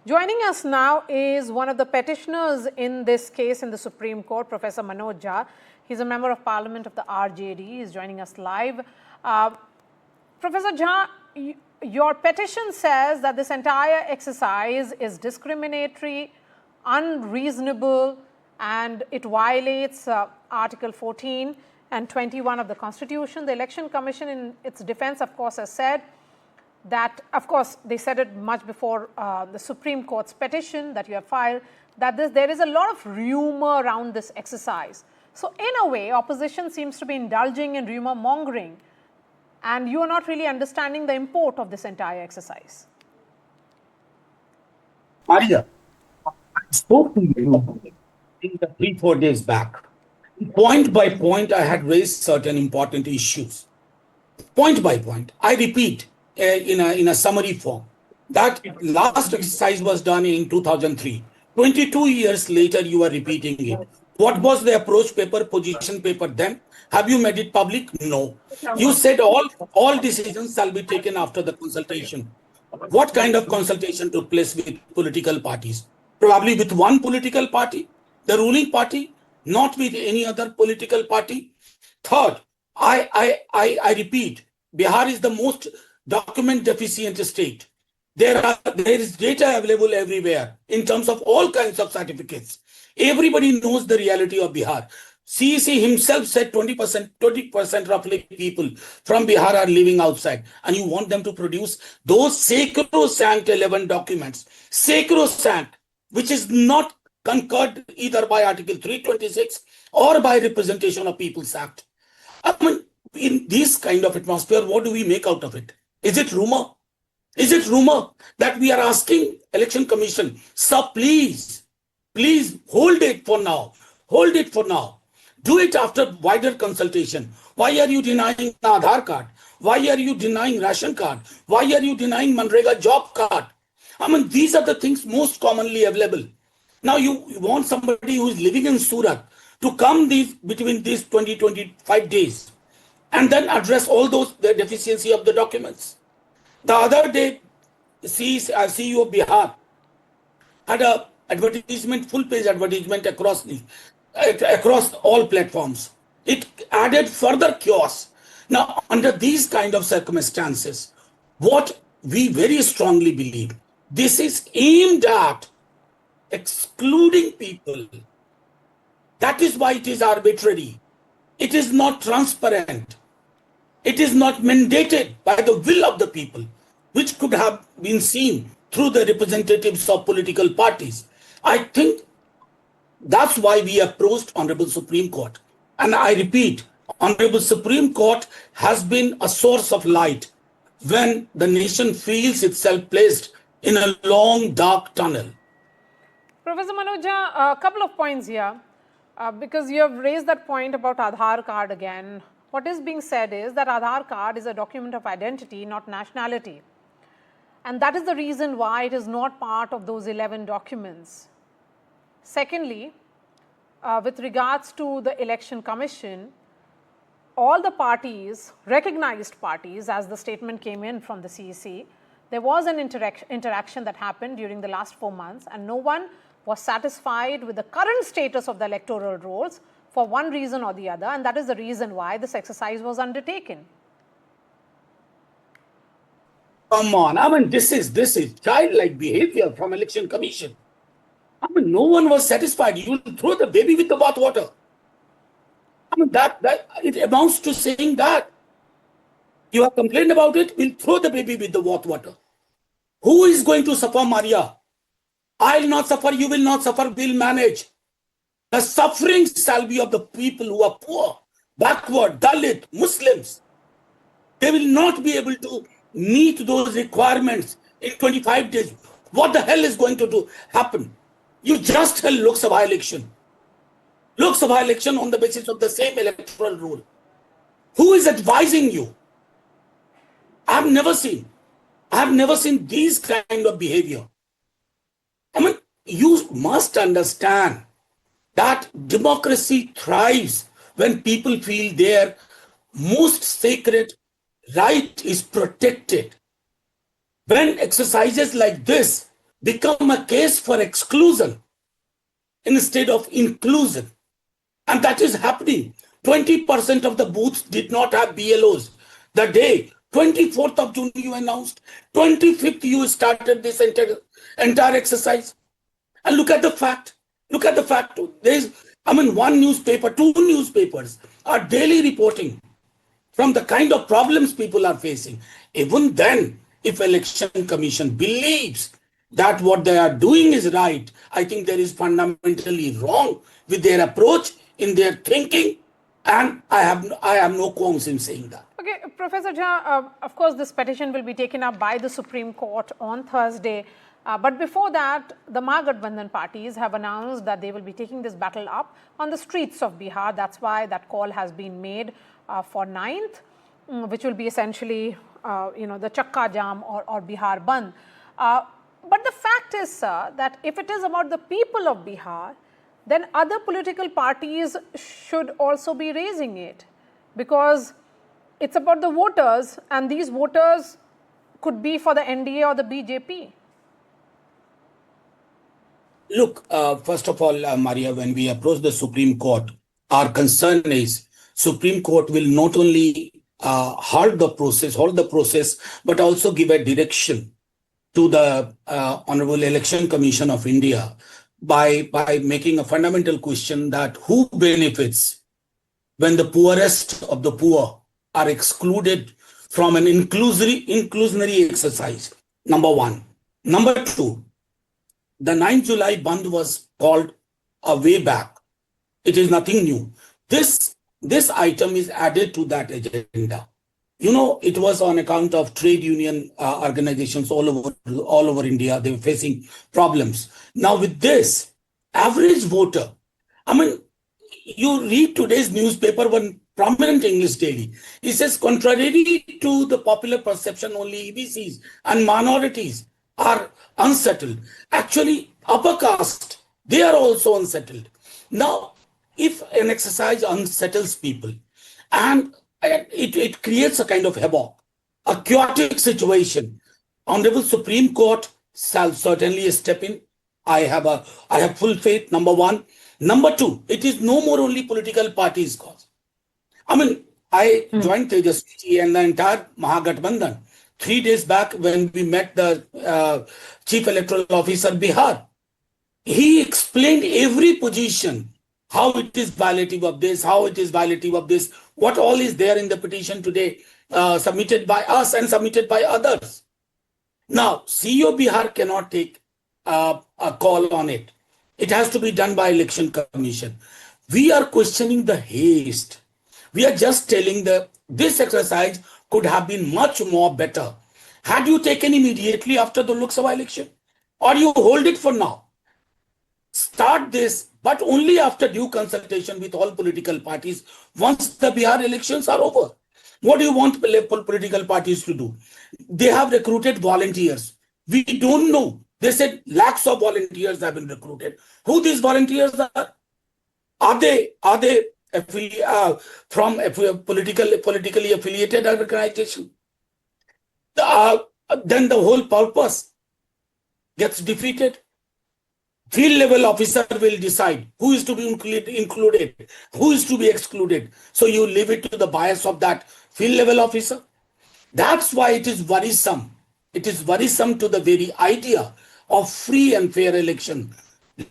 Joining us now is one of the petitioners in this case in the Supreme Court, Professor Manoj Jha. He's a member of Parliament of the RJD. He's joining us live. Professor Jha, your petition says that this entire exercise is discriminatory, unreasonable, and it violates Article 14 and 21 of the Constitution. The Election Commission, in its defense, of course, has said that, of course, they said it much before the Supreme Court's petition that you have filed, that there is a lot of rumor around this exercise. So, in a way, opposition seems to be indulging in rumor mongering, and you are not really understanding the import of this entire exercise. Maria, I spoke to you 3-4 days back. Point by point, I had raised certain important issues. Point by point, I repeat in a summary form that last exercise was done in 2003. 22 years later, you are repeating it. What was the approach paper, position paper then? Have you made it public? No. You said all decisions shall be taken after the consultation. What kind of consultation took place with political parties? Probably with one political party, the ruling party, not with any other political party. Third, I repeat, Bihar is the most document deficient state. There is data available everywhere in terms of all kinds of certificates. Everybody knows the reality of Bihar. CEC himself said 20% roughly people from Bihar are living outside, and you want them to produce those sacrosanct 11 documents, sacrosanct, which is not concurred either by Article 326 or by Representation of People's Act. I mean, in this kind of atmosphere, what do we make out of it? Is it rumor? Is it rumor that we are asking Election Commission, sir, please hold it for now. Hold it for now. Do it after wider consultation. Why are you denying Aadhaar card? Why are you denying ration card? Why are you denying Manrega job card? I mean, these are the things most commonly available. Now you want somebody who is living in Surat to come between these 20-25 days and then address all the deficiency of the documents. The other day, CEO of Bihar had a advertisement, full-page advertisement across all platforms. It added further chaos. Now, under these kind of circumstances, what we very strongly believe, this is aimed at excluding people. That is why it is arbitrary. It is not transparent. It is not mandated by the will of the people, which could have been seen through the representatives of political parties. I think that's why we approached Honorable Supreme Court. And I repeat, Honorable Supreme Court has been a source of light when the nation feels itself placed in a long, dark tunnel. Professor Manoj Jha, a couple of points here, because you have raised that point about Aadhaar card again. What is being said is that Aadhaar card is a document of identity, not nationality. And that is the reason why it is not part of those 11 documents. Secondly, with regards to the Election Commission, all the parties, recognized parties, as the statement came in from the CEC, there was an interaction that happened during the last 4 months, and no one was satisfied with the current status of the electoral rolls for one reason or the other, and that is the reason why this exercise was undertaken. Come on, I mean, this is childlike behavior from Election Commission. I mean, no one was satisfied. You will throw the baby with the bathwater. I mean, that it amounts to saying that you have complained about it, we'll throw the baby with the bathwater. Who is going to suffer, Maria? I'll not suffer, you will not suffer, we'll manage. The suffering shall be of the people who are poor, backward, Dalit, Muslims. They will not be able to meet those requirements in 25 days. What the hell is going to happen? You just held Lok Sabha election. Lok Sabha election on the basis of the same electoral rule. Who is advising you? I have never seen these kind of behavior. I mean, you must understand that democracy thrives when people feel their most sacred right is protected. When exercises like this become a case for exclusion instead of inclusion. And that is happening. 20% of the booths did not have BLOs. The day 24th of June you announced, 25th you started this entire exercise. And look at the fact. Look at the fact. One newspaper, two newspapers are daily reporting from the kind of problems people are facing. Even then, if Election Commission believes that what they are doing is right, I think there is fundamentally wrong with their approach, in their thinking, and I have no qualms in saying that. Okay, Professor Jha, of course, this petition will be taken up by the Supreme Court on Thursday. But before that, the mahagathbandhan parties have announced that they will be taking this battle up on the streets of Bihar. That's why that call has been made for 9th, which will be essentially, the Chakka Jam or Bihar Bandh. But the fact is, sir, that if it is about the people of Bihar, then other political parties should also be raising it, because it's about the voters, and these voters could be for the NDA or the BJP. Look, first of all, Maria, when we approach the Supreme Court, our concern is Supreme Court will not only hold the process, but also give a direction to the Honorable Election Commission of India by making a fundamental question that who benefits when the poorest of the poor are excluded from an inclusionary exercise, number one. Number two, the 9th July Bandh was called a way back. It is nothing new. This item is added to that agenda. It was on account of trade union organizations all over India. They were facing problems. Now with this, average voter, you read today's newspaper, one prominent English daily. It says, contrary to the popular perception, only EBCs and minorities are unsettled. Actually, upper caste, they are also unsettled. Now, if an exercise unsettles people and it creates a kind of havoc, a chaotic situation, Honorable Supreme Court shall certainly step in. I have full faith, number one. Number two, it is no more only political parties' cause. I joined Tejasvi and the entire mahagathbandhan 3 days back when we met the Chief Electoral Officer Bihar. He explained every position, how it is violative of this, how it is violative of this, what all is there in the petition today submitted by us and submitted by others. Now, CEO Bihar cannot take a call on it. It has to be done by Election Commission. We are questioning the haste. We are just telling this exercise could have been much more better had you taken immediately after the Lok Sabha election, or you hold it for now. Start this, but only after due consultation with all political parties once the Bihar elections are over. What do you want political parties to do? They have recruited volunteers. We don't know. They said lakhs of volunteers have been recruited. Who these volunteers are? Are they from a politically affiliated organization? Then the whole purpose gets defeated. Field level officer will decide who is to be included, who is to be excluded. So you leave it to the bias of that field level officer. That's why it is worrisome. It is worrisome to the very idea of free and fair election,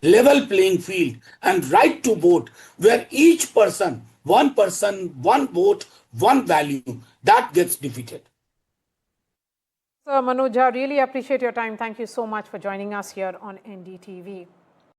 level playing field, and right to vote, where each person, one vote, one value, that gets defeated. Sir Manoj Jha, really appreciate your time. Thank you so much for joining us here on NDTV.